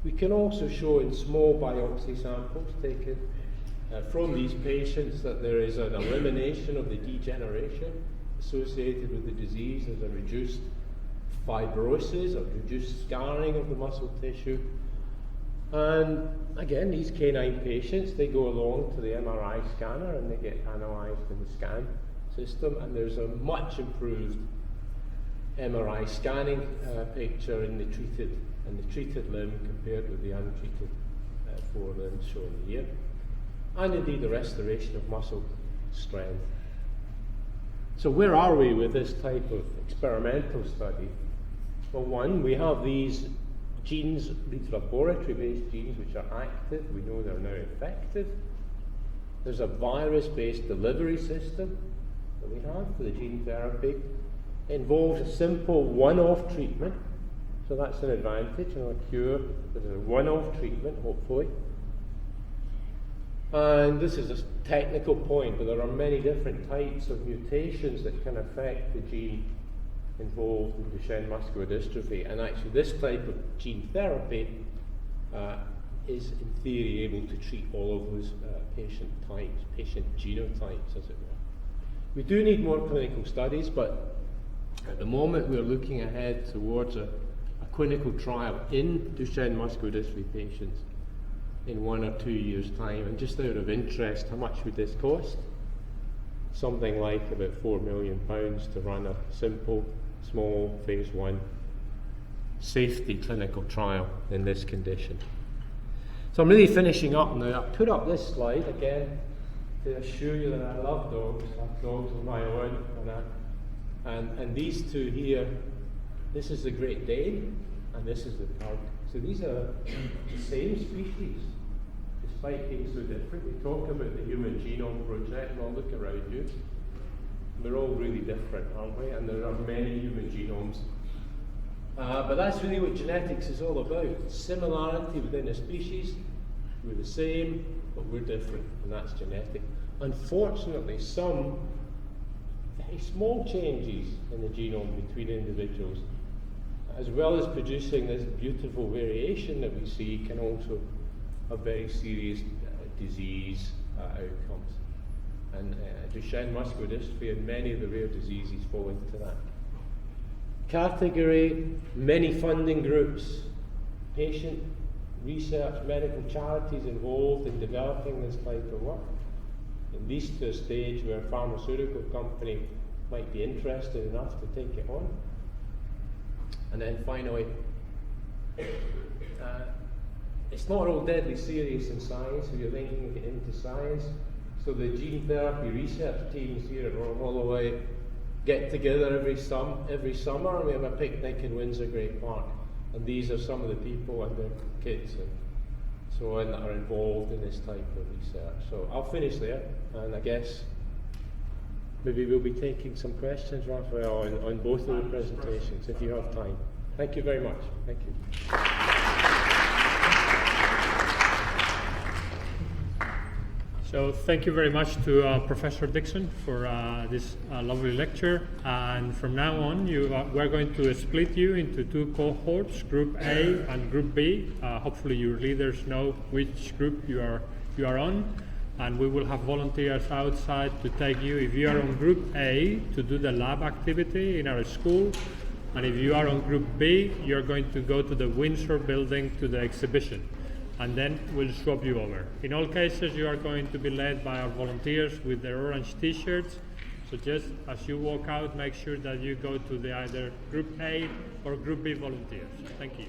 we can also show in small biopsy samples taken from these patients that there is an elimination of the degeneration associated with the disease. There's a reduced fibrosis or reduced scarring of the muscle tissue. And again, these canine patients, they go along to the MRI scanner and they get analysed in the scan system, and there's a much improved MRI scanning picture in the treated limb compared with the untreated 4 limbs shown here, and indeed the restoration of muscle strength. So where are we with this type of experimental study? Well, one, we have these genes, these laboratory-based genes which are active. We know they're now effective. There's a virus-based delivery system that we have for the gene therapy. It involves a simple one-off treatment, so that's an advantage and a cure. There's a one-off treatment, hopefully. And this is a technical point, but there are many different types of mutations that can affect the gene involved in Duchenne muscular dystrophy. And actually this type of gene therapy is in theory able to treat all of those patient types, patient genotypes as it were. We do need more clinical studies, but at the moment we're looking ahead towards a clinical trial in Duchenne muscular dystrophy patients in 1 or 2 years' time. And just out of interest, how much would this cost? Something like about £4 million to run a simple, small phase 1 safety clinical trial in this condition. So I'm really finishing up now. I put up this slide again to assure you that I love dogs. I have dogs of my own, and these two here, this is the Great Dane and this is the pug. So these are the same species, despite being so different. We talk about the Human Genome Project, well, look around you. We're all really different, aren't we? And there are many human genomes. But that's really what genetics is all about. Similarity within a species. We're the same, but we're different, and that's genetic. Unfortunately, some very small changes in the genome between individuals, as well as producing this beautiful variation that we see, can also have very serious disease outcomes. And Duchenne muscular dystrophy and many of the rare diseases fall into that category. Many funding groups, patient research, medical charities involved in developing this type of work, at least to a stage where a pharmaceutical company might be interested enough to take it on. And then finally, it's not all deadly serious in science if you're thinking of getting into science. So the gene therapy research teams here at Royal Holloway get together every summer, and we have a picnic in Windsor Great Park. And these are some of the people and their kids and so on that are involved in this type of research. So I'll finish there, and I guess maybe we'll be taking some questions, Raphael, on both of the presentations, if you have time. Thank you very much. Thank you. So thank you very much to Professor Dixon for this lovely lecture. And from now on, we're going to split you into 2 cohorts, Group A and Group B. Hopefully your leaders know which group you are on. And we will have volunteers outside to take you, if you are on Group A, to do the lab activity in our school. And if you are on Group B, you're going to go to the Windsor building to the exhibition. And then we'll swap you over. In all cases, you are going to be led by our volunteers with their orange t-shirts. So just as you walk out, make sure that you go to the either Group A or Group B volunteers. Thank you.